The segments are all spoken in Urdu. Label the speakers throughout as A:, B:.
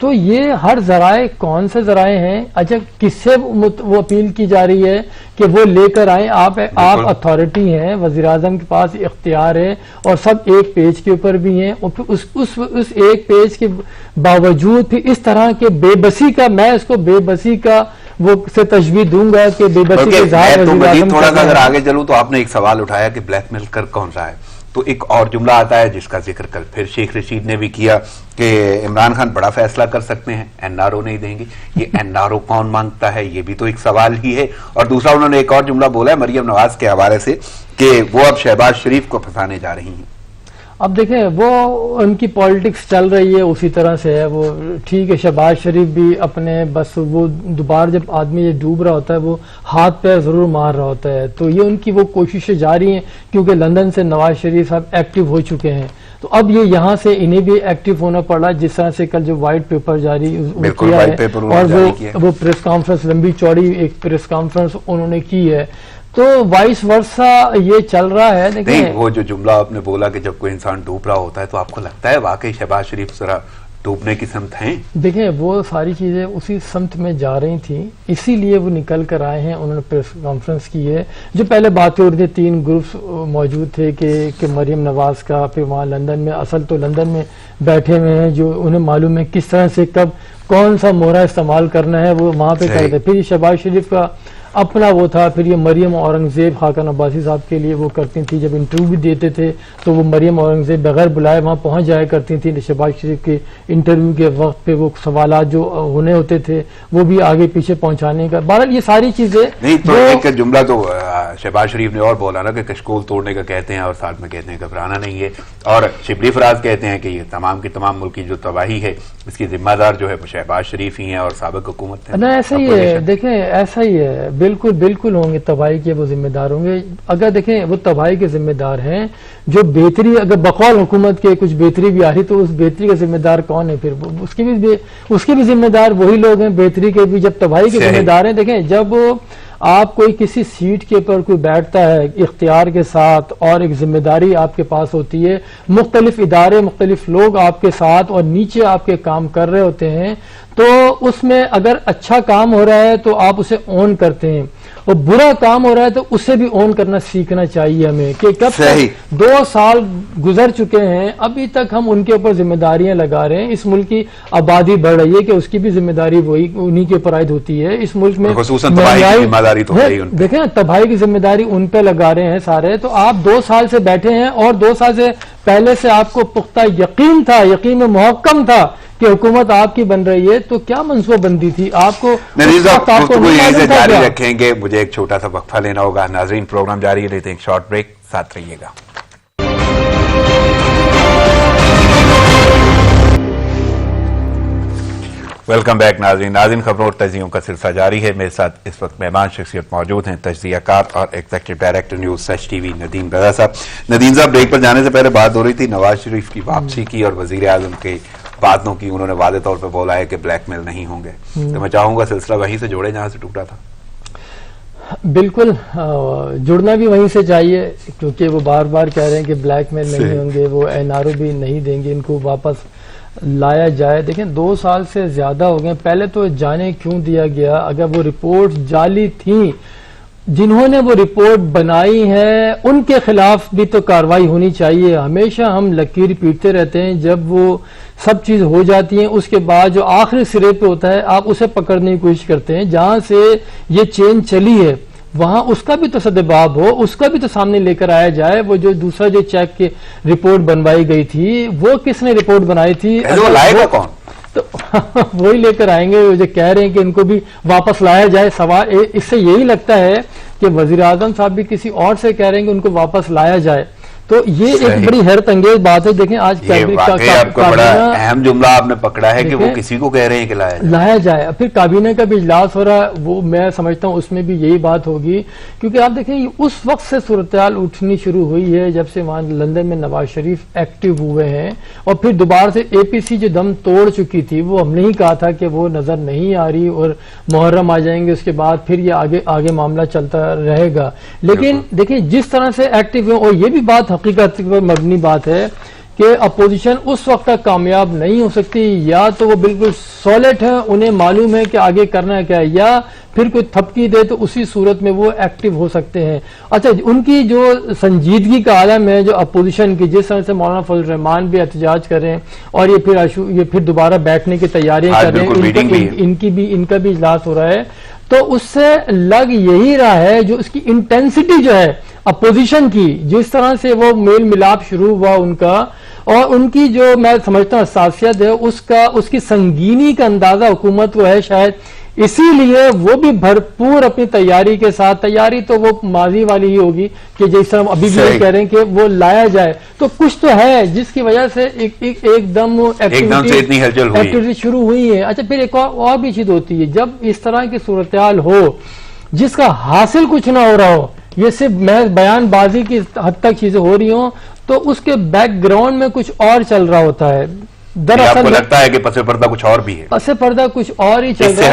A: تو یہ ہر ذرائع کون سے ذرائع ہیں؟ اچھا کس سے وہ اپیل کی جا رہی ہے کہ وہ لے کر آئیں؟ آپ اتھارٹی ہیں، وزیر اعظم کے پاس اختیار ہے اور سب ایک پیج کے اوپر بھی ہیں، اور پھر اس ایک پیج کے باوجود پھر اس طرح کے بے بسی کا، میں اس کو بے بسی کا وہ سے تشبیہ دوں گا کہ بے بسی کے اظہار وزیر اعظم
B: تھوڑا سا اگر آگے چلوں تو آپ نے ایک سوال اٹھایا کہ بلیک میل کر کون رہا ہے، تو ایک اور جملہ آتا ہے جس کا ذکر کل پھر شیخ رشید نے بھی کیا کہ عمران خان بڑا فیصلہ کر سکتے ہیں، این آر او نہیں دیں گے. یہ این آر او کون مانگتا ہے؟ یہ بھی تو ایک سوال ہی ہے. اور دوسرا انہوں نے ایک اور جملہ بولا ہے مریم نواز کے حوالے سے کہ وہ اب شہباز شریف کو پھنسانے جا رہی ہیں.
A: اب دیکھیں وہ ان کی پالیٹکس چل رہی ہے اسی طرح سے ہے. وہ ٹھیک ہے، شہباز شریف بھی اپنے بس وہ دوبارہ جب آدمی یہ ڈوب رہا ہوتا ہے وہ ہاتھ پیر ضرور مار رہا ہوتا ہے، تو یہ ان کی وہ کوششیں جاری ہیں کیونکہ لندن سے نواز شریف صاحب ایکٹیو ہو چکے ہیں، تو اب یہ یہاں سے انہیں بھی ایکٹیو ہونا پڑا. جس طرح سے کل جو وائٹ پیپر جاری کیا ہے اور وہ پریس کانفرنس لمبی چوڑی ایک پریس کانفرنس انہوں نے کی ہے، تو وائس ورسا یہ چل رہا ہے.
B: نہیں، وہ جو جملہ آپ نے بولا کہ جب کوئی انسان ڈوب رہا ہوتا ہے تو آپ کو لگتا ہے واقعی شہباز شریف ذرا ڈوبنے کی سمت ہیں؟ دیکھیں
A: وہ ساری چیزیں اسی سمت میں جا رہی تھیں، اسی لیے وہ نکل کر آئے ہیں. انہوں نے پریس کانفرنس کی ہے. جو پہلے باتیں ہو رہی تھی، 3 گروپس موجود تھے کہ مریم نواز کا، پھر وہاں لندن میں، اصل تو لندن میں بیٹھے ہوئے ہیں جو انہیں معلوم ہے کس طرح سے کب کون سا مہرہ استعمال کرنا ہے، وہ وہاں پہ کرتے. پھر شہباز شریف کا اپنا وہ تھا، پھر یہ مریم اورنگزیب خاقان عباسی صاحب کے لیے وہ کرتی تھی، جب انٹرویو بھی دیتے تھے تو وہ مریم اورنگزیب بغیر بلائے وہاں پہنچ جایا کرتی تھی. شہباز شریف کے انٹرویو کے وقت پہ وہ سوالات جو ہونے ہوتے تھے وہ بھی آگے پیچھے پہنچانے کا. بہرحال یہ ساری چیزیں
B: نہیں. تو ایک جملہ تو شہباز شریف نے اور بولا نا کہ کشکول توڑنے کا کہتے ہیں اور ساتھ میں کہتے ہیں گھبرانا نہیں ہے، اور شبلی فراز کہتے ہیں کہ یہ تمام کی تمام ملک کی جو تباہی ہے اس کی ذمہ دار جو ہے وہ شہباز شریف ہی ہیں اور سابق حکومت ہے.
A: ایسا ہی ہے، دیکھیں ایسا ہی ہے، بالکل ہوں گے تباہی کے وہ ذمہ دار ہوں گے. اگر دیکھیں وہ تباہی کے ذمہ دار ہیں، جو بہتری اگر بقول حکومت کے کچھ بہتری بھی آ رہی تو اس بہتری کا ذمہ دار کون ہے؟ پھر اس کے بھی ذمہ دار وہی لوگ ہیں بہتری کے بھی. جب تباہی کے ذمہ دار ہیں، دیکھیں جب آپ کوئی کسی سیٹ کے پر کوئی بیٹھتا ہے اختیار کے ساتھ اور ایک ذمہ داری آپ کے پاس ہوتی ہے، مختلف ادارے مختلف لوگ آپ کے ساتھ اور نیچے آپ کے کام کر رہے ہوتے ہیں، تو اس میں اگر اچھا کام ہو رہا ہے تو آپ اسے اون کرتے ہیں، اور برا کام ہو رہا ہے تو اسے بھی اون کرنا سیکھنا چاہیے ہمیں. کہ کب تک 2 سال گزر چکے ہیں ابھی تک ہم ان کے اوپر ذمہ داریاں لگا رہے ہیں. اس ملک کی آبادی بڑھ رہی ہے کہ اس کی بھی ذمہ داری وہی انہی کے اوپر عائد ہوتی ہے. اس ملک میں دیکھیں تباہی کی ذمہ داری ان پہ لگا رہے ہیں سارے. تو آپ 2 سال سے بیٹھے ہیں اور 2 سال سے پہلے سے آپ کو پختہ یقین تھا، یقین میں محکم تھا کہ حکومت آپ کی بن رہی ہے، تو کیا منصوبہ بندی تھی آپ کو؟
B: یہیں سے جاری رکھیں گے. مجھے ایک چھوٹا سا وقفہ لینا ہوگا. ناظرین پروگرام جاری ہے، لیتے ہیں ایک شارٹ بریک، ساتھ رہیے گا. ویلکم بیک ناظرین خبروں اور تجزیوں کا سلسلہ جاری ہے. میرے ساتھ اس وقت مہمان شخصیت موجود ہیں، تجزیہ کار اور ایگزیکٹو ڈائریکٹر نیوز سچ ٹی وی ندیم رضا صاحب. ندیم صاحب، بریک پر جانے سے پہلے بات ہو رہی تھی نواز شریف کی واپسی کی اور وزیر اعظم کے باتوں کی. انہوں نے واضح طور پہ بولا ہے کہ بلیک میل نہیں ہوں گے، تو میں چاہوں گا سلسلہ وہیں سے جوڑے جہاں سے ٹوٹا تھا.
A: بالکل جڑنا بھی وہیں سے چاہیے، کیونکہ وہ بار بار کہہ رہے ہیں کہ بلیک میل نہیں ہوں گے، وہ این آر او بھی نہیں دیں گے، ان کو واپس لایا جائے. دیکھیں 2 سال سے زیادہ ہو گئے، پہلے تو جانے کیوں دیا گیا؟ اگر وہ رپورٹ جعلی تھیں، جنہوں نے وہ رپورٹ بنائی ہے ان کے خلاف بھی تو کارروائی ہونی چاہیے. ہمیشہ ہم لکیر پیٹتے رہتے ہیں، جب وہ سب چیز ہو جاتی ہیں اس کے بعد جو آخری سرے پہ ہوتا ہے آپ اسے پکڑنے کی کوشش کرتے ہیں. جہاں سے یہ چین چلی ہے وہاں اس کا بھی تو سدباب ہو، اس کا بھی تو سامنے لے کر آیا جائے. وہ جو دوسرا جو چیک کی رپورٹ بنوائی گئی تھی، وہ کس نے رپورٹ بنائی تھی؟
B: لائے گا کون؟
A: تو وہی لے کر آئیں گے جو کہہ رہے ہیں کہ ان کو بھی واپس لایا جائے. سوال اس سے یہی لگتا ہے کہ وزیر اعظم صاحب بھی کسی اور سے کہہ رہے ہیں کہ ان کو واپس لایا جائے. تو یہ ایک بڑی حیرت انگیز بات ہے. دیکھیں آج
B: بڑا اہم جملہ آپ نے پکڑا ہے کہ وہ کسی کو کہہ رہے ہیں کہ لایا
A: جائے. پھر کابینہ کا بھی اجلاس ہو رہا ہے، وہ میں سمجھتا ہوں اس میں بھی یہی بات ہوگی، کیونکہ آپ دیکھیں اس وقت سے صورتحال اٹھنی شروع ہوئی ہے جب سے وہاں لندن میں نواز شریف ایکٹیو ہوئے ہیں، اور پھر دوبارہ سے اے پی سی جو دم توڑ چکی تھی، وہ ہم نے ہی کہا تھا کہ وہ نظر نہیں آ رہی اور محرم آ جائیں گے، اس کے بعد پھر یہ آگے معاملہ چلتا رہے گا. لیکن دیکھیں جس طرح سے ایکٹیو ہوئے، اور یہ بھی بات حقیقت پر مبنی بات ہے کہ اپوزیشن اس وقت تک کامیاب نہیں ہو سکتی، یا تو وہ بالکل سالڈ ہے، انہیں معلوم ہے کہ آگے کرنا ہے کیا ہے، یا پھر کوئی تھپکی دے تو اسی صورت میں وہ ایکٹیو ہو سکتے ہیں۔ اچھا، ان کی جو سنجیدگی کا عالم ہے جو اپوزیشن کی، جس طرح سے مولانا فضل الرحمان بھی احتجاج کر رہے ہیں اور یہ پھر دوبارہ بیٹھنے کی تیاریاں کر رہے ہیں، ان کا بھی اجلاس ہو رہا ہے، تو اس سے لگ یہی رہا ہے جو اس کی انٹینسٹی جو ہے اپوزیشن کی، جس طرح سے وہ میل ملاپ شروع ہوا ان کا، اور ان کی جو میں سمجھتا ہوں حساسیت ہے، اس کی سنگینی کا اندازہ حکومت کو ہے شاید، اسی لیے وہ بھی بھرپور اپنی تیاری کے ساتھ، تیاری تو وہ ماضی والی ہی ہوگی کہ جس طرح ابھی بھی کہہ رہے ہیں کہ وہ لایا جائے، تو کچھ تو ہے جس کی وجہ سے ایک دم ایکٹیویٹی شروع ہوئی ہے۔ اچھا، پھر ایک اور بھی چیز ہوتی ہے، جب اس طرح کی صورتحال ہو جس کا حاصل کچھ نہ ہو رہا ہو، یہ صرف محض بیان بازی کی حد تک چیزیں ہو رہی ہوں، تو اس کے بیک گراؤنڈ میں کچھ اور چل رہا ہوتا ہے۔
B: دراصل آپ کو لگتا ہے کہ پس پردہ کچھ اور بھی ہے؟ پس
A: پردہ کچھ اور ہی چل رہا ہے،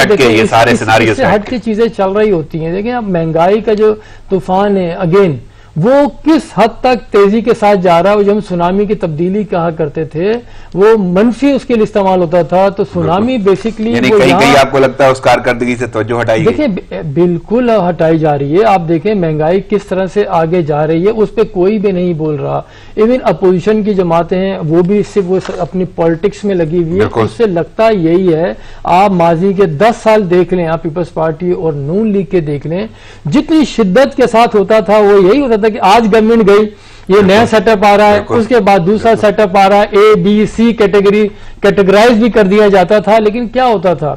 A: اس سے ہٹ کے چیزیں چل رہی ہوتی ہیں۔ دیکھیں اب مہنگائی کا جو طوفان ہے اگین، وہ کس حد تک تیزی کے ساتھ جا رہا ہے۔ جو ہم سونامی کی تبدیلی کہا کرتے تھے، وہ منفی اس کے لیے استعمال ہوتا تھا، تو سونامی بیسیکلی
B: کہیں آپ کو لگتا ہے اس کارکردگی سے توجہ ہٹائی گئی؟
A: دیکھیں بالکل ہٹائی جا رہی ہے۔ آپ دیکھیں مہنگائی کس طرح سے آگے جا رہی ہے، اس پہ کوئی بھی نہیں بول رہا۔ ایون اپوزیشن کی جماعتیں ہیں وہ بھی صرف اپنی پالیٹکس میں لگی ہوئی ہے۔ اس سے لگتا یہی ہے، آپ ماضی کے 10 سال دیکھ لیں، آپ پیپلز پارٹی اور نون لیگ کے دیکھ لیں، جتنی شدت کے ساتھ ہوتا تھا وہ یہی ہوتا تھا کہ آج گورنمنٹ گئی، یہ نیا سیٹ اپ آ رہا ہے، اس کے بعد دوسرا سیٹ اپ آ رہا ہے، اے بی سی کیٹیگرائز بھی کر دیا جاتا تھا، لیکن کیا ہوتا تھا،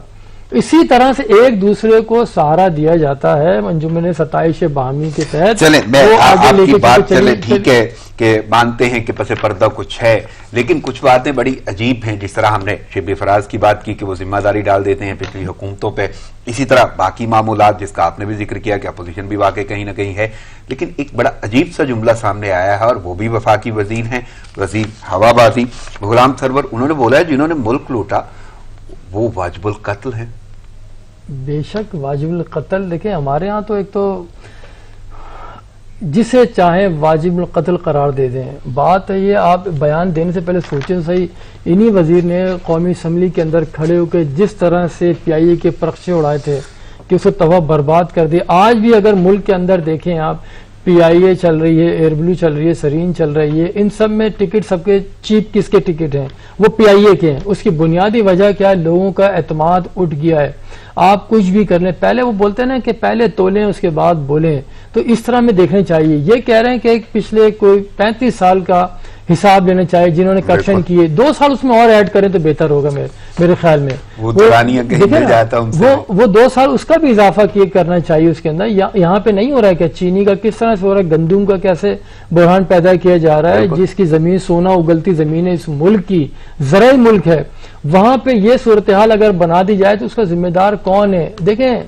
A: اسی طرح سے ایک دوسرے کو سہارا دیا جاتا ہے انجمن ستائش باہمی کے تحت۔
B: چلیں میں آپ کی بات چلیں ٹھیک ہے کہ مانتے ہیں کہ پس پردہ کچھ ہے، لیکن کچھ باتیں بڑی عجیب ہیں، جس طرح ہم نے شبلی فراز کی بات کی کہ وہ ذمہ داری ڈال دیتے ہیں پچھلی حکومتوں پہ، اسی طرح باقی معمولات جس کا آپ نے بھی ذکر کیا کہ اپوزیشن بھی واقع کہیں نہ کہیں ہے، لیکن ایک بڑا عجیب سا جملہ سامنے آیا ہے، اور وہ بھی وفاقی وزیر ہیں، وزیر ہوا بازی غلام سرور، انہوں نے بولا ہے جنہوں نے ملک لوٹا وہ واجب القتل ہیں۔
A: بے شک واجب القتل، دیکھیں ہمارے ہاں تو ایک تو جسے چاہیں واجب القتل قرار دے دیں، بات ہے یہ آپ بیان دینے سے پہلے سوچیں صحیح، انہی وزیر نے قومی اسمبلی کے اندر کھڑے ہو کے جس طرح سے پی آئی اے کے پرچے اڑائے تھے کہ اسے تباہ برباد کر دیا۔ آج بھی اگر ملک کے اندر دیکھیں آپ، پی آئی اے چل رہی ہے، ایئر بلو چل رہی ہے، سرین چل رہی ہے، ان سب میں ٹکٹ سب کے چیف کس کے ٹکٹ ہیں؟ وہ پی آئی اے کے ہیں۔ اس کی بنیادی وجہ کیا ہے؟ لوگوں کا اعتماد اٹھ گیا ہے۔ آپ کچھ بھی کر لیں، پہلے وہ بولتے ہیں نا کہ پہلے تولیں اس کے بعد بولیں، تو اس طرح میں دیکھنے چاہیے۔ یہ کہہ رہے ہیں کہ پچھلے کوئی 35 سال کا حساب لینا چاہیے جنہوں نے کرپشن کیے، 2 سال اس میں اور ایڈ کریں تو بہتر ہوگا میرے خیال میں۔
B: وہ
A: 2 سال اس کا بھی اضافہ کرنا چاہیے اس کے اندر۔ یہاں پہ نہیں ہو رہا ہے کہ چینی کا کس طرح سے ہو رہا ہے، گندم کا کیسے بحران پیدا کیا جا رہا ہے، جس کی زمین سونا اگلتی زمین ہے، اس ملک کی زرعی ملک ہے، وہاں پہ یہ صورتحال اگر بنا دی جائے تو اس کا ذمہ دار کون ہے؟ دیکھیں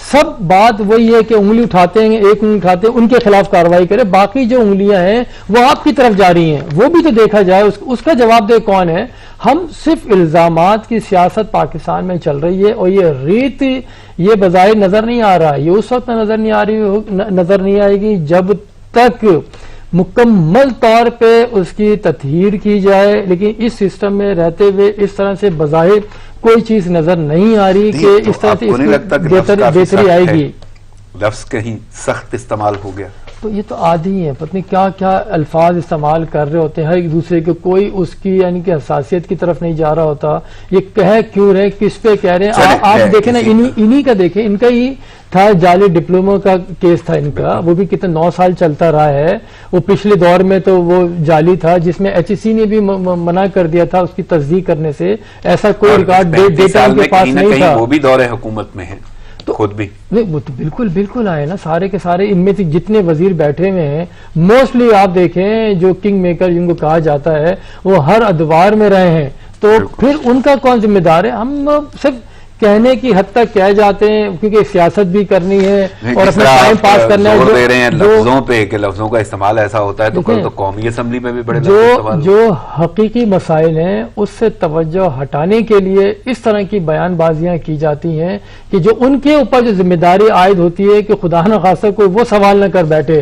A: سب بات وہی ہے کہ انگلی اٹھاتے ہیں، ایک انگلی اٹھاتے ہیں، ان کے خلاف کارروائی کرے، باقی جو انگلیاں ہیں وہ آپ کی طرف جاری ہیں، وہ بھی تو دیکھا جائے، اس کا جواب دہ کون ہے؟ ہم صرف الزامات کی سیاست پاکستان میں چل رہی ہے، اور یہ ریت یہ بظاہر نظر نہیں آ رہا، یہ اس وقت نظر نہیں آئے گی جب تک مکمل طور پہ اس کی تطہیر کی جائے، لیکن اس سسٹم میں رہتے ہوئے اس طرح سے بظاہر کوئی چیز نظر نہیں آ رہی کہ اس طرح سے بہتری آئے گی۔
B: لفظ کہیں سخت استعمال ہو گیا
A: تو یہ تو عادی ہے، پتہ نہیں کیا کیا الفاظ استعمال کر رہے ہوتے ہیں ایک دوسرے کے، کوئی اس کی یعنی کہ حساسیت کی طرف نہیں جا رہا ہوتا، یہ کہہ کیوں رہے، کس پہ کہہ رہے ہیں۔ آپ دیکھیں نا، انہی کا دیکھیں، ان کا ہی تھا جعلی ڈپلوما کا کیس تھا ان کا، وہ بھی کتنے 9 سال چلتا رہا ہے، وہ پچھلے دور میں تو وہ جعلی تھا جس میں ایچ ای سی نے بھی منع کر دیا تھا اس کی تصدیق کرنے سے، ایسا کوئی ریکارڈ ڈیٹا ان کے پاس نہیں تھا۔
B: وہ بھی دور حکومت میں ہے خود بھی،
A: وہ تو بالکل آئے نا، سارے کے سارے ان میں سے جتنے وزیر بیٹھے ہوئے ہیں موسٹلی آپ دیکھیں جو کنگ میکر جن کو کہا جاتا ہے وہ ہر ادوار میں رہے ہیں، تو پھر ان کا کون ذمہ دار ہے؟ ہم صرف کہنے کی حد تک کہہ جاتے ہیں کیونکہ سیاست بھی کرنی ہے اور اپنا ٹائم پاس کرنا ہے۔
B: زور دے رہے ہیں لفظوں پہ کہ لفظوں کا استعمال ایسا ہوتا ہے، تو کل تو قومی اسمبلی میں بھی بڑے لفظ استعمال،
A: جو حقیقی مسائل ہیں اس سے توجہ ہٹانے کے لیے اس طرح کی بیان بازیاں کی جاتی ہیں کہ جو ان کے اوپر جو ذمہ داری عائد ہوتی ہے کہ خدا نخواستہ کوئی وہ سوال نہ کر بیٹھے،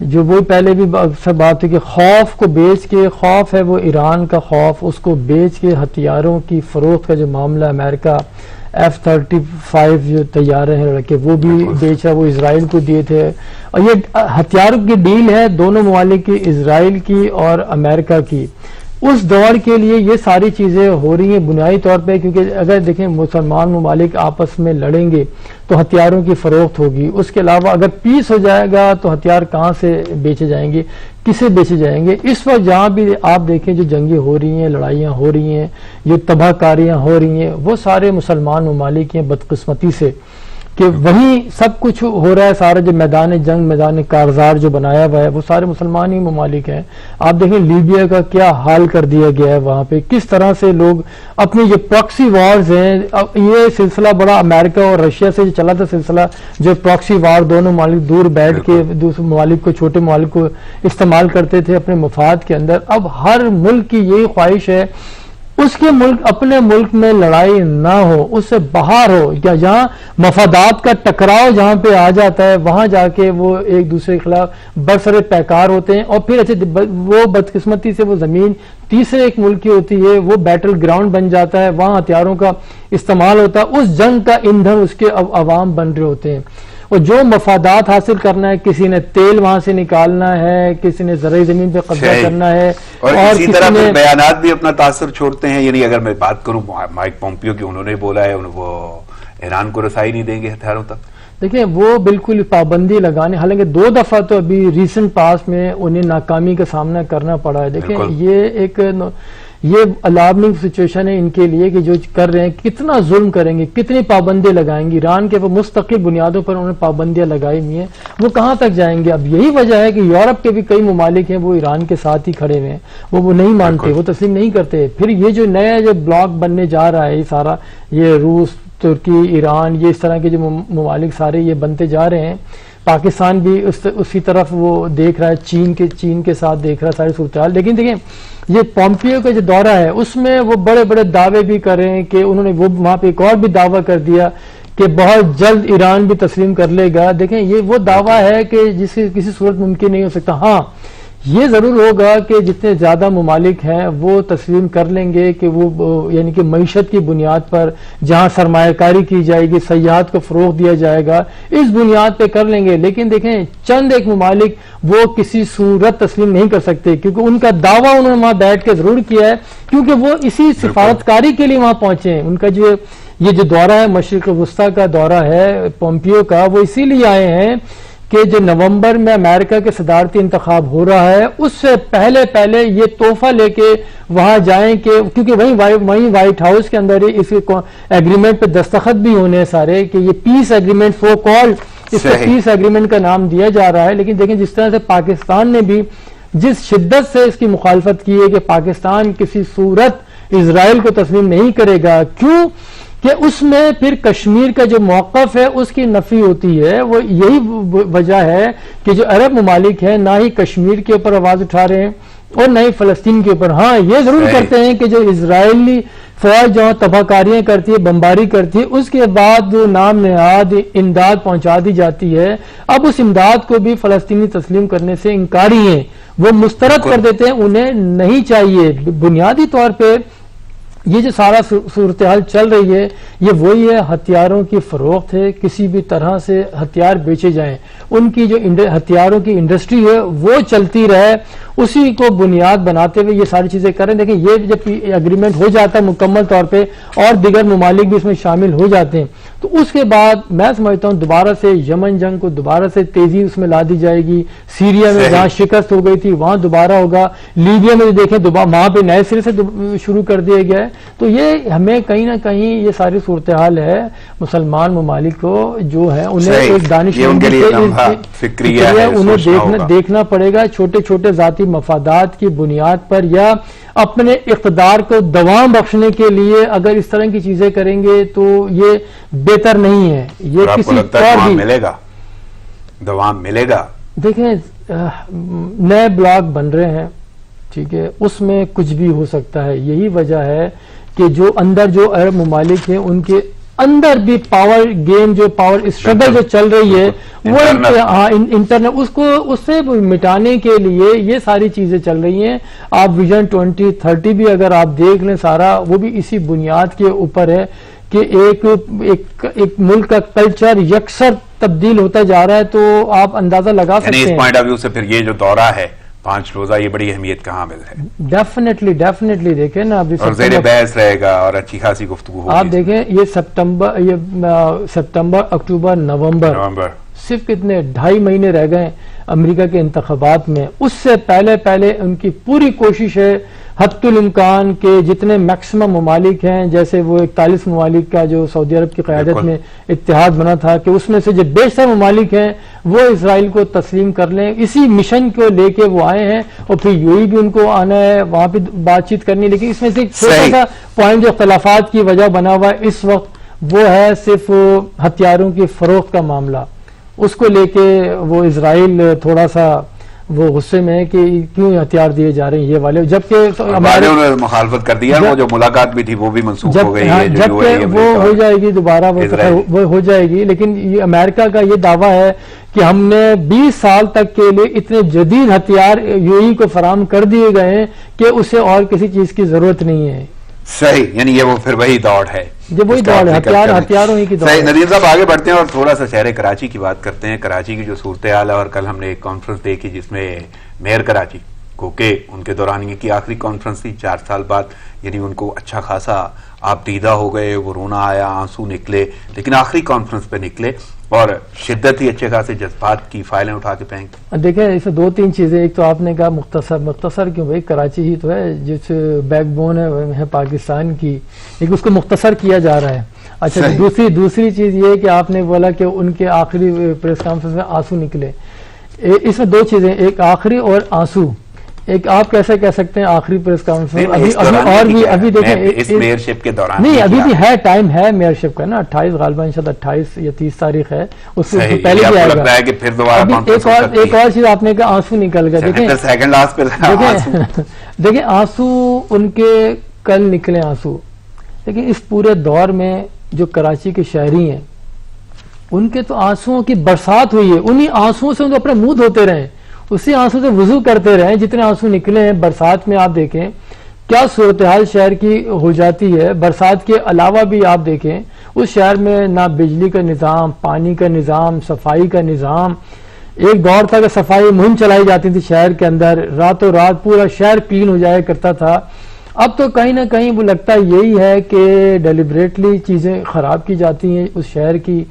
A: جو وہ پہلے بھی اکثر بات ہے کہ خوف کو بیچ کے، خوف ہے وہ ایران کا خوف، اس کو بیچ کے ہتھیاروں کی فروخت کا جو معاملہ امریکہ F-35 جو طیارے ہیں لڑکے وہ بھی بیچا، وہ اسرائیل کو دیے تھے، اور یہ ہتھیاروں کی ڈیل ہے دونوں ممالک کی، اسرائیل کی اور امریکہ کی۔ اس دور کے لیے یہ ساری چیزیں ہو رہی ہیں بنیادی طور پہ، کیونکہ اگر دیکھیں مسلمان ممالک آپس میں لڑیں گے تو ہتھیاروں کی فروخت ہوگی، اس کے علاوہ اگر پیس ہو جائے گا تو ہتھیار کہاں سے بیچے جائیں گے، کسے بیچے جائیں گے۔ اس وقت جہاں بھی آپ دیکھیں جو جنگیں ہو رہی ہیں، لڑائیاں ہو رہی ہیں، جو تباہ کاریاں ہو رہی ہیں، وہ سارے مسلمان ممالک ہیں بدقسمتی سے، کہ وہیں سب کچھ ہو رہا ہے، سارا جو میدان جنگ، میدان کارزار جو بنایا ہوا ہے وہ سارے مسلمان ہی ممالک ہیں۔ آپ دیکھیں لیبیا کا کیا حال کر دیا گیا ہے، وہاں پہ کس طرح سے لوگ اپنی جو پراکسی وارز ہیں، یہ سلسلہ بڑا امریکہ اور رشیا سے جو چلا تھا سلسلہ، جو پراکسی وار دونوں ممالک دور بیٹھ کے دوسرے ممالک کو، چھوٹے ممالک کو استعمال کرتے تھے اپنے مفاد کے اندر، اب ہر ملک کی یہی خواہش ہے اس کے ملک اپنے ملک میں لڑائی نہ ہو، اس سے باہر ہو، یا جہاں مفادات کا ٹکراؤ جہاں پہ آ جاتا ہے وہاں جا کے وہ ایک دوسرے کے خلاف برسر پیکار ہوتے ہیں، اور پھر وہ بدقسمتی سے وہ زمین تیسرے ایک ملک کی ہوتی ہے، وہ بیٹل گراؤنڈ بن جاتا ہے، وہاں ہتھیاروں کا استعمال ہوتا ہے، اس جنگ کا ایندھن اس کے عوام بن رہے ہوتے ہیں، اور جو مفادات حاصل کرنا ہے، کسی نے تیل وہاں سے نکالنا ہے، کسی نے زرعی زمین پہ قبضہ کرنا ہے،
B: اور اسی طرح بیانات بھی اپنا تاثر چھوڑتے ہیں۔ یعنی اگر میں بات کروں مائک پومپیو کی، انہوں نے بولا ہے وہ ایران کو رسائی نہیں دیں گے ہتھیاروں تک۔
A: دیکھیں وہ بالکل پابندی لگانے، حالانکہ 2 دفعہ تو ابھی ریسنٹ پاس میں انہیں ناکامی کا سامنا کرنا پڑا ہے۔ دیکھیں یہ الارمنگ سچویشن ہے ان کے لیے کہ جو کر رہے ہیں، کتنا ظلم کریں گے، کتنی پابندیاں لگائیں گے، ایران کے وہ مستقل بنیادوں پر انہوں نے پابندیاں لگائی ہوئی ہیں، وہ کہاں تک جائیں گے۔ اب یہی وجہ ہے کہ یورپ کے بھی کئی ممالک ہیں وہ ایران کے ساتھ ہی کھڑے ہوئے ہیں، وہ نہیں مانتے، وہ تسلیم نہیں کرتے۔ پھر یہ جو نیا جو بلاک بننے جا رہا ہے، یہ سارا یہ روس، ترکی، ایران، یہ اس طرح کے جو ممالک سارے یہ بنتے جا رہے ہیں، پاکستان بھی اسی طرف وہ دیکھ رہا ہے، چین کے ساتھ دیکھ رہا ہے ساری صورتحال۔ لیکن دیکھیں یہ پومپیو کا جو دورہ ہے اس میں وہ بڑے بڑے دعوے بھی کر رہے ہیں کہ انہوں نے وہ وہاں پہ ایک اور بھی دعویٰ کر دیا کہ بہت جلد ایران بھی تسلیم کر لے گا۔ دیکھیں یہ وہ دعویٰ ہے کہ جس کی کسی صورت ممکن نہیں ہو سکتا۔ ہاں یہ ضرور ہوگا کہ جتنے زیادہ ممالک ہیں وہ تسلیم کر لیں گے کہ وہ یعنی کہ معیشت کی بنیاد پر جہاں سرمایہ کاری کی جائے گی، سیاحت کو فروغ دیا جائے گا، اس بنیاد پہ کر لیں گے۔ لیکن دیکھیں چند ایک ممالک وہ کسی صورت تسلیم نہیں کر سکتے، کیونکہ ان کا دعویٰ انہوں نے وہاں بیٹھ کے ضرور کیا ہے، کیونکہ وہ اسی سفارتکاری کے لیے وہاں پہنچے ہیں۔ ان کا یہ جو دورہ ہے مشرق وسطیٰ کا دورہ ہے پومپیو کا، وہ اسی لیے آئے ہیں کہ جو نومبر میں امریکہ کے صدارتی انتخاب ہو رہا ہے اس سے پہلے یہ تحفہ لے کے وہاں جائیں، کہ کیونکہ وہیں وائٹ ہاؤس کے اندر اس ایگریمنٹ پہ دستخط بھی ہونے سارے، کہ یہ پیس ایگریمنٹ فور کالڈ، اس کو پیس ایگریمنٹ کا نام دیا جا رہا ہے۔ لیکن دیکھیں جس طرح سے پاکستان نے بھی جس شدت سے اس کی مخالفت کی ہے کہ پاکستان کسی صورت اسرائیل کو تسلیم نہیں کرے گا، کیوں کہ اس میں پھر کشمیر کا جو موقف ہے اس کی نفی ہوتی ہے۔ وہ یہی وجہ ہے کہ جو عرب ممالک ہیں نہ ہی کشمیر کے اوپر آواز اٹھا رہے ہیں اور نہ ہی فلسطین کے اوپر۔ ہاں یہ ضرور کرتے ہیں کہ جو اسرائیلی فوج جہاں تباہ کاریاں کرتی ہے، بمباری کرتی ہے، اس کے بعد نام نہاد امداد پہنچا دی جاتی ہے۔ اب اس امداد کو بھی فلسطینی تسلیم کرنے سے انکاری ہیں، وہ مسترد کر دیتے ہیں، انہیں نہیں چاہیے۔ بنیادی طور پہ یہ جو سارا صورتحال چل رہی ہے یہ وہی ہے، ہتھیاروں کی فروخت ہے، کسی بھی طرح سے ہتھیار بیچے جائیں، ان کی جو ہتھیاروں کی انڈسٹری ہے وہ چلتی رہے، اسی کو بنیاد بناتے ہوئے یہ ساری چیزیں کریں۔ دیکھیں یہ جب ایگریمنٹ ہو جاتا ہے مکمل طور پہ اور دیگر ممالک بھی اس میں شامل ہو جاتے ہیں تو اس کے بعد میں سمجھتا ہوں دوبارہ سے یمن جنگ کو دوبارہ سے تیزی اس میں لا دی جائے گی، سیریا میں جہاں شکست ہو گئی تھی وہاں دوبارہ ہوگا، لیبیا میں دیکھیں وہاں پہ نئے سرے سے شروع کر دیا گیا ہے۔ تو یہ ہمیں کہیں نہ کہیں یہ ساری صورتحال ہے مسلمان ممالک کو جو ہے انہیں ایک دانشمندی سے انہیں دیکھنا پڑے گا، چھوٹے چھوٹے ذاتی مفادات کی بنیاد پر یا اپنے اقتدار کو دوام بخشنے کے لیے اگر اس طرح کی چیزیں کریں گے تو یہ بہتر نہیں ہے۔ یہ کسی طور بھی
B: دوام ملے گا۔
A: دیکھیں نئے بلاک بن رہے ہیں، ٹھیک ہے، اس میں کچھ بھی ہو سکتا ہے۔ یہی وجہ ہے کہ جو اندر جو عرب ممالک ہیں ان کے اندر بھی پاور گیم جو پاور اسٹرگل جو چل رہی ہے وہ انٹرنل اس سے مٹانے کے لیے یہ ساری چیزیں چل رہی ہیں. آپ ویژن 2030 بھی اگر آپ دیکھ لیں سارا وہ بھی اسی بنیاد کے اوپر ہے کہ ایک ملک کا کلچر یکسر تبدیل ہوتا جا رہا ہے. تو آپ اندازہ لگا سکتے ہیں
B: اس پوائنٹ آف ویو سے پھر یہ جو دورہ ہے 5 روزہ یہ بڑی اہمیت کا حامل ہے.
A: ڈیفینیٹلی دیکھیں نا ابھی
B: اور زیر بحث رہے گا اور اچھی خاصی گفتگو ہوگی.
A: آپ دیکھیں یہ ستمبر اکتوبر نومبر صرف کتنے 2.5 مہینے رہ گئے امریکہ کے انتخابات میں. اس سے پہلے ان کی پوری کوشش ہے حد الامکان کے جتنے میکسیمم ممالک ہیں جیسے وہ 41 ممالک کا جو سعودی عرب کی قیادت میں اتحاد بنا تھا کہ اس میں سے جو بیشتر ممالک ہیں وہ اسرائیل کو تسلیم کر لیں. اسی مشن کو لے کے وہ آئے ہیں اور پھر یوئی بھی ان کو آنا ہے وہاں پہ بات چیت کرنی. لیکن اس میں سے ایک چھوٹا سا پوائنٹ جو اختلافات کی وجہ بنا ہوا ہے اس وقت وہ ہے صرف ہتھیاروں کی فروخت کا معاملہ. اس کو لے کے وہ اسرائیل تھوڑا سا وہ غصے میں ہے کہ کیوں ہتھیار دیے جا رہے ہیں یہ والے, جبکہ
B: ہمارے انہوں نے مخالفت کر دیا. وہ جو ملاقات بھی تھی وہ بھی منسوخ ہو گئی ہے,
A: جبکہ وہ ہو جائے گی دوبارہ وہ ہو جائے گی. لیکن یہ امریکہ کا یہ دعویٰ ہے کہ ہم نے 20 سال تک کے لیے اتنے جدید ہتھیار یوئی کو فراہم کر دیے گئے ہیں کہ اسے اور کسی چیز کی ضرورت نہیں ہے.
B: صحیح, یعنی یہ وہ پھر وہی دوڑ ہے,
A: وہی دوڑ ہے, ہتھیاروں ہی کی دوڑ.
B: صحیح. ندیم صاحب آگے بڑھتے ہیں اور تھوڑا سا شہر کراچی کی بات کرتے ہیں. کراچی کی جو صورتحال ہے, اور کل ہم نے ایک کانفرنس دیکھی جس میں میئر کراچی کو کہ ان کے دورانیے کی آخری کانفرنس تھی 4 سال بعد, یعنی ان کو اچھا خاصا آپ دیدہ ہو گئے, وہ رونا آیا, آنسو نکلے, لیکن آخری کانفرنس پہ نکلے اور شدت ہی اچھے خاصے جذبات کی فائلیں اٹھا کے پھینک.
A: دیکھیں اس میں 2-3 چیزیں. ایک تو آپ نے کہا مختصر کیوں بھائی, کراچی ہی تو ہے جس بیک بون ہے پاکستان کی, لیکن اس کو مختصر کیا جا رہا ہے. اچھا دوسری چیز یہ کہ آپ نے بولا کہ ان کے آخری پریس کانفرنس میں آنسو نکلے. اس میں 2 چیزیں, ایک آخری اور آنسو. ایک آپ کیسے کہہ سکتے ہیں آخری پریس کانفرنس ابھی دیکھیں
B: اس میئرشپ کے دوران
A: نہیں, ابھی بھی ہے ٹائم ہے میئرشپ کا نا, 28 غالباً انشاءاللہ 28 یا 30 تاریخ ہے, اس سے پہلے بھی آئے گا. ایک اور چیز آپ نے کہا آنسو نکل گئے. دیکھیں آنسو ان کے کل نکلے آنسو, لیکن اس پورے دور میں جو کراچی کے شہری ہیں ان کے تو آنسوؤں کی برسات ہوئی ہے. انہی آنسوؤں سے ان کو اپنے منہ دھوتے رہے, اسی آنسو سے وضو کرتے رہے. جتنے آنسو نکلے ہیں برسات میں آپ دیکھیں کیا صورتحال شہر کی ہو جاتی ہے. برسات کے علاوہ بھی آپ دیکھیں اس شہر میں نہ بجلی کا نظام, پانی کا نظام, صفائی کا نظام. ایک دور تھا کہ صفائی مہم چلائی جاتی تھی شہر کے اندر, راتوں رات پورا شہر کلین ہو جایا کرتا تھا. اب تو کہیں نہ کہیں وہ لگتا یہی ہے کہ ڈیلیبریٹلی چیزیں خراب کی جاتی ہیں اس شہر کی.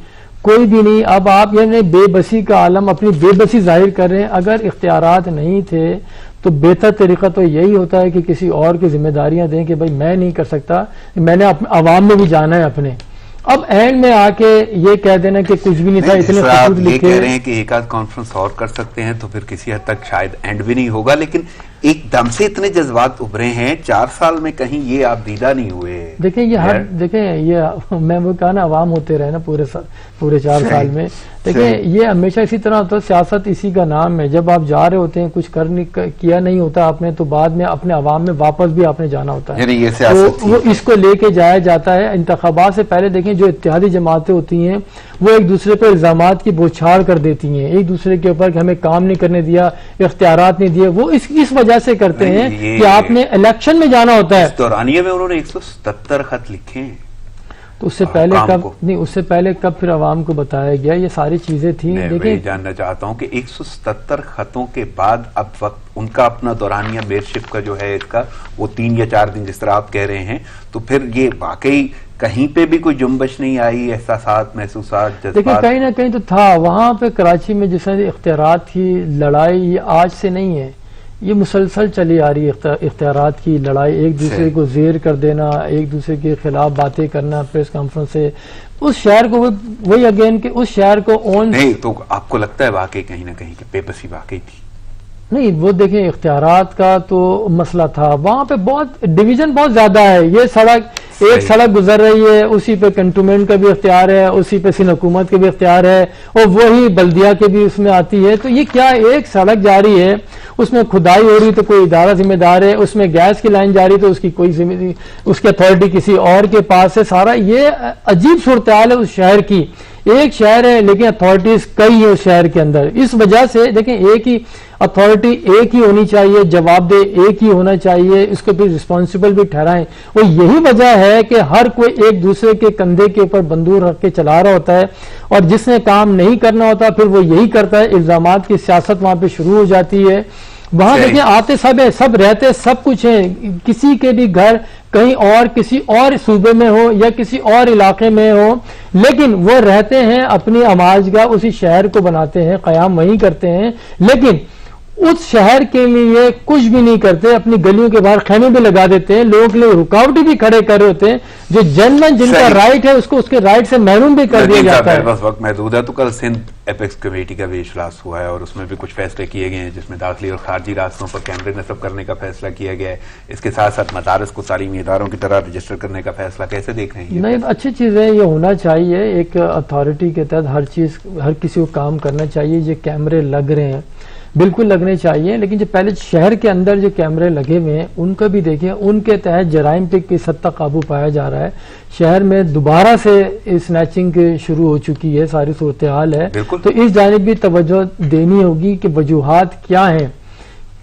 A: کوئی بھی نہیں. اب آپ یعنی بے بسی کا عالم, اپنی بے بسی ظاہر کر رہے ہیں. اگر اختیارات نہیں تھے تو بہتر طریقہ تو یہی ہوتا ہے کہ کسی اور کی ذمہ داریاں دیں کہ بھائی میں نہیں کر سکتا, میں نے عوام میں بھی جانا ہے اپنے. اب اینڈ میں آ کے یہ کہہ دینا کہ کچھ بھی نہیں تھا, اتنے خطوط لکھے.
B: کہہ رہے ہیں کہ ایک آدھ کانفرنس اور کر سکتے ہیں تو پھر کسی حد تک شاید اینڈ بھی نہیں ہوگا, لیکن ایک دم سے اتنے جذبات ابھرے ہیں 4 سال میں, کہیں یہ آپ دیدہ نہیں ہوئے.
A: دیکھیں یہ میں وہ کہا نا عوام ہوتے رہے نا پورے 4 سال میں. دیکھیں یہ ہمیشہ اسی طرح ہوتا ہے, سیاست اسی کا نام ہے. جب آپ جا رہے ہوتے ہیں کچھ کیا نہیں ہوتا آپ نے, تو بعد میں اپنے عوام میں واپس بھی آپ نے جانا ہوتا ہے. تو وہ اس کو لے کے جایا جاتا ہے. انتخابات سے پہلے دیکھیں جو اتحادی جماعتیں ہوتی ہیں وہ ایک دوسرے کو الزامات کی بوچھاڑ کر دیتی ہیں, ایک دوسرے کے اوپر کہ ہمیں کام نہیں کرنے دیا, اختیارات نہیں دیے. وہ اس وجہ سے کرتے ہیں کہ آپ نے الیکشن میں جانا ہوتا ہے.
B: اس دورانیے میں انہوں نے 177 خط لکھے ہیں,
A: تو اس سے پہلے کب نہیں, اس سے پہلے کب پھر عوام کو بتایا گیا, یہ ساری چیزیں تھیں.
B: میں جاننا چاہتا ہوں کہ 177 خطوں کے بعد اب وقت ان کا اپنا دورانیہ میئرشپ کا جو ہے اس کا وہ 3 یا 4 دن جس طرح آپ کہہ رہے ہیں, تو پھر یہ واقعی کہیں پہ بھی کوئی جنبش نہیں آئی, احساسات محسوسات جذبات؟
A: دیکھیں کہیں نہ کہیں تو تھا وہاں پہ کراچی میں جس طرح اختیارات کی لڑائی, یہ آج سے نہیں ہے, یہ مسلسل چلی آ رہی ہے. اختیارات کی لڑائی, ایک دوسرے کو زیر کر دینا, ایک دوسرے کے خلاف باتیں کرنا پریس کانفرنس سے. اس شہر کو وہی اگین کہ اس شہر کو اون
B: نہیں, تو آپ کو لگتا ہے واقعی کہیں نہ کہیں کہ بے بسی واقعی تھی؟
A: نہیں, وہ دیکھیں اختیارات کا تو مسئلہ تھا, وہاں پہ بہت ڈویژن بہت زیادہ ہے. یہ سڑک ایک سڑک گزر رہی ہے, اسی پہ کنٹونمنٹ کا بھی اختیار ہے, اسی پہ سندھ حکومت کے بھی اختیار ہے, اور وہی بلدیہ کے بھی اس میں آتی ہے. تو یہ کیا ایک سڑک جا رہی ہے, اس میں کھدائی ہو رہی تو کوئی ادارہ ذمہ دار ہے، اس میں گیس کی لائن جاری تو اس کی کوئی اس کی اتھارٹی کسی اور کے پاس ہے. سارا یہ عجیب صورتحال ہے اس شہر کی. ایک شہر ہے لیکن اتھارٹیز کئی ہیں اس شہر کے اندر. اس وجہ سے دیکھیں ایک ہی اتھارٹی ایک ہی ہونی چاہیے، جواب دہ ایک ہی ہونا چاہیے، اس کو بھی رسپانسبل بھی ٹھہرائیں. وہ یہی وجہ ہے کہ ہر کوئی ایک دوسرے کے کندھے کے اوپر بندوق رکھ کے چلا رہا ہوتا ہے، اور جس نے کام نہیں کرنا ہوتا پھر وہ یہی کرتا ہے. الزامات کی سیاست وہاں پہ شروع ہو جاتی ہے. وہاں دیکھیں آتے سب ہیں، سب رہتے سب کچھ ہیں. کسی کے بھی گھر کہیں اور کسی اور صوبے میں ہو یا کسی اور علاقے میں ہو، لیکن وہ رہتے ہیں اپنی آماجگاہ اسی شہر کو بناتے ہیں، قیام وہیں کرتے ہیں، لیکن اس شہر کے لیے کچھ بھی نہیں کرتے. اپنی گلیوں کے باہر خیمے بھی لگا دیتے ہیں، لوگوں کے لیے رکاوٹیں بھی کھڑے کر رہے ہوتے ہیں. جو جنرل جن کا رائٹ ہے اس کو اس کے رائٹ سے محروم بھی کر دیا جاتا ہے.
B: بس وقت محدود ہے. تو کل سندھ ایپیکس کمیٹی کا بھی اجلاس ہوا ہے اور اس میں بھی کچھ فیصلے کیے گئے ہیں، جس میں داخلی اور خارجی راستوں پر کیمرے نصب کرنے کا فیصلہ کیا گیا ہے. اس کے ساتھ ساتھ مدارس کو تعلیمی اداروں کی طرح رجسٹر کرنے کا فیصلہ. کیسے دیکھ رہے ہیں؟
A: نہیں، اچھی چیز ہے، یہ ہونا چاہیے. ایک اتھارٹی کے تحت ہر کسی کو کام کرنا چاہیے. یہ کیمرے لگ رہے ہیں، بالکل لگنے چاہیے، لیکن جو پہلے شہر کے اندر جو کیمرے لگے ہوئے ہیں ان کا بھی دیکھیں، ان کے تحت جرائم پہ کس حد تک قابو پایا جا رہا ہے. شہر میں دوبارہ سے اسنیچنگ شروع ہو چکی ہے، ساری صورتحال ہے. تو اس جانب بھی توجہ دینی ہوگی کہ وجوہات کیا ہیں،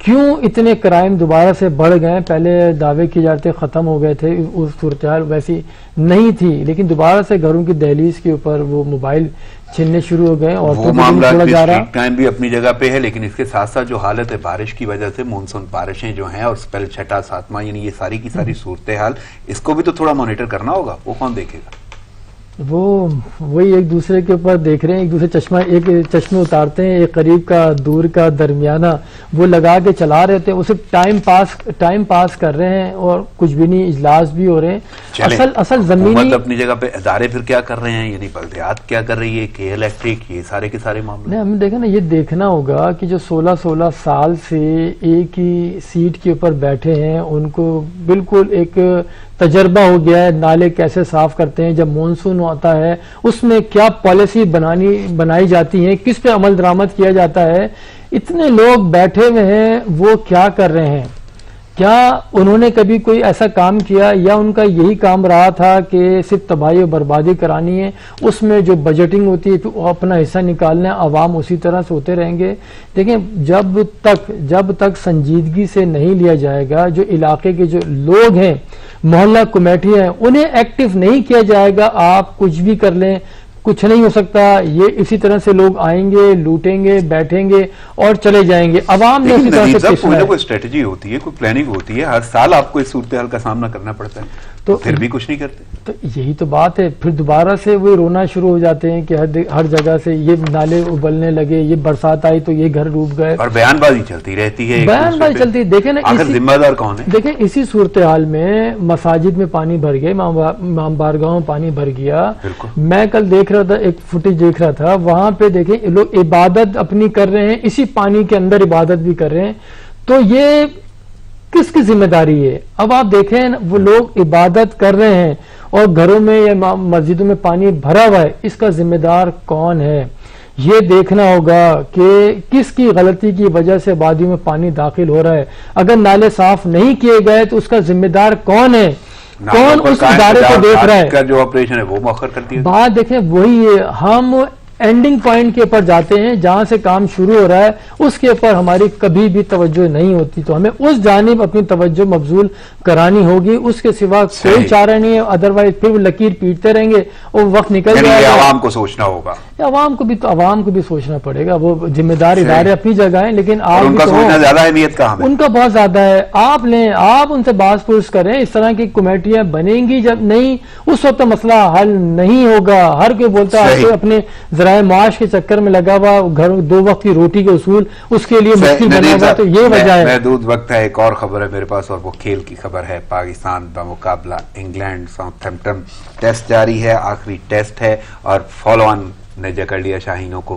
A: کیوں اتنے کرائم دوبارہ سے بڑھ گئے. پہلے دعوے کیے جاتے ختم ہو گئے تھے، اس صورتحال ویسی نہیں تھی، لیکن دوبارہ سے گھروں کی دہلیز کے اوپر وہ موبائل چھننے شروع ہو گئے. اور
B: وہ معاملات بھی اسٹریٹ کرائم بھی اپنی جگہ پہ ہے، لیکن اس کے ساتھ ساتھ جو حالت ہے بارش کی وجہ سے، مونسون بارشیں جو ہیں اور اسپیل چھٹا ساتواں، یعنی یہ ساری کی ساری صورتحال، اس کو بھی تو تھوڑا مانیٹر کرنا ہوگا. وہ کون دیکھے گا؟
A: وہی ایک دوسرے کے اوپر دیکھ رہے ہیں. ایک دوسرے ایک چشمے اتارتے ہیں، ایک قریب کا دور کا درمیانہ وہ لگا کے چلا رہے تھے. وہ صرف ٹائم پاس کر رہے ہیں اور کچھ بھی نہیں. اجلاس بھی ہو رہے ہیں. اصل زمینی
B: اپنی جگہ پہ ادارے پھر کیا کر رہے ہیں، یعنی بلدیات کیا کر رہی ہے، کے الیکٹرک، یہ سارے کے سارے معاملے.
A: ہمیں دیکھا نا، یہ دیکھنا ہوگا کہ جو 16 سال سے ایک ہی سیٹ کے اوپر بیٹھے ہیں ان کو بالکل ایک تجربہ ہو گیا ہے نالے کیسے صاف کرتے ہیں. جب مونسون آتا ہے اس میں کیا پالیسی بنائی جاتی ہیں، کس پہ عمل درآمد کیا جاتا ہے. اتنے لوگ بیٹھے ہوئے ہیں، وہ کیا کر رہے ہیں؟ کیا انہوں نے کبھی کوئی ایسا کام کیا، یا ان کا یہی کام رہا تھا کہ صرف تباہی و بربادی کرانی ہے؟ اس میں جو بجٹنگ ہوتی ہے وہ اپنا حصہ نکالنا ہے، عوام اسی طرح سے ہوتے رہیں گے. دیکھیں جب تک سنجیدگی سے نہیں لیا جائے گا، جو علاقے کے جو لوگ ہیں، محلہ کمیٹیاں ہیں، انہیں ایکٹیو نہیں کیا جائے گا، آپ کچھ بھی کر لیں کچھ نہیں ہو سکتا. یہ اسی طرح سے لوگ آئیں گے، لوٹیں گے، بیٹھیں گے اور چلے جائیں گے. عوام نے اسی طرح سے
B: کوئی اسٹریٹجی ہوتی ہے، کوئی پلاننگ ہوتی ہے. ہر سال آپ کو اس صورتحال کا سامنا کرنا پڑتا ہے، تو پھر بھی کچھ نہیں کرتے.
A: تو یہی تو بات ہے. پھر دوبارہ سے وہ رونا شروع ہو جاتے ہیں کہ ہر جگہ سے یہ نالے ابلنے لگے، یہ برسات آئی تو یہ گھر ڈوب گئے،
B: اور بیان بازی چلتی رہتی ہے.
A: دیکھیں نا،
B: آخر ذمہ دار کون ہے؟
A: دیکھیں اسی صورتحال میں مساجد میں پانی بھر گئے، امام بارگاہوں میں پانی بھر گیا. میں کل دیکھ رہا تھا، ایک فوٹیج دیکھ رہا تھا، وہاں پہ دیکھیں لوگ عبادت اپنی کر رہے ہیں، اسی پانی کے اندر عبادت بھی کر رہے ہیں. تو یہ کس کی ذمہ داری ہے؟ اب آپ دیکھیں وہ لوگ عبادت کر رہے ہیں اور گھروں میں یا مسجدوں میں پانی بھرا ہوا ہے، اس کا ذمہ دار کون ہے؟ یہ دیکھنا ہوگا کہ کس کی غلطی کی وجہ سے وادیوں میں پانی داخل ہو رہا ہے. اگر نالے صاف نہیں کیے گئے تو اس کا ذمہ دار کون ہے؟ کون اس ادارے کو دیکھ رہا ہے؟
B: جو آپریشن ہے وہ مؤخر کرتی ہے.
A: بات دیکھیں وہی ہے، ہم اینڈنگ پوائنٹ کے اوپر جاتے ہیں، جہاں سے کام شروع ہو رہا ہے اس کے اوپر ہماری کبھی بھی توجہ نہیں ہوتی. تو ہمیں اس جانب اپنی توجہ مبذول کرانی ہوگی، اس کے سوا کوئی چارہ نہیں ہے. ادروائز پھر وہ لکیر پیٹتے رہیں گے اور وقت نکل جائے گا.
B: عوام کو سوچنا ہوگا،
A: عوام کو بھی سوچنا پڑے گا. وہ ذمہ دار ادارے اپنی جگہ ہیں، لیکن آپ
B: ان کا سوچنا زیادہ اہمیت کا
A: ان کا بہت زیادہ ہے. آپ لیں، آپ ان سے باز پرس کریں. اس طرح کی کمیٹیاں بنیں گی جب نہیں، اس وقت مسئلہ حل نہیں ہوگا. ہر کوئی بولتا ہے اپنے ذرائع معاش کے چکر میں لگا ہوا، گھر 2 وقت کی روٹی کے اصول اس کے لیے مشکل بنا ہوا. تو یہ وجہ ہے.
B: محدود وقت ہے، ایک اور خبر ہے میرے پاس اور وہ کھیل کی خبر ہے. پاکستان بمقابلہ انگلینڈ ساؤتھ ہیمپٹن ٹیسٹ جاری ہے، آخری ٹیسٹ ہے اور فالو آن نے جکڑ لیا شاہینوں کو.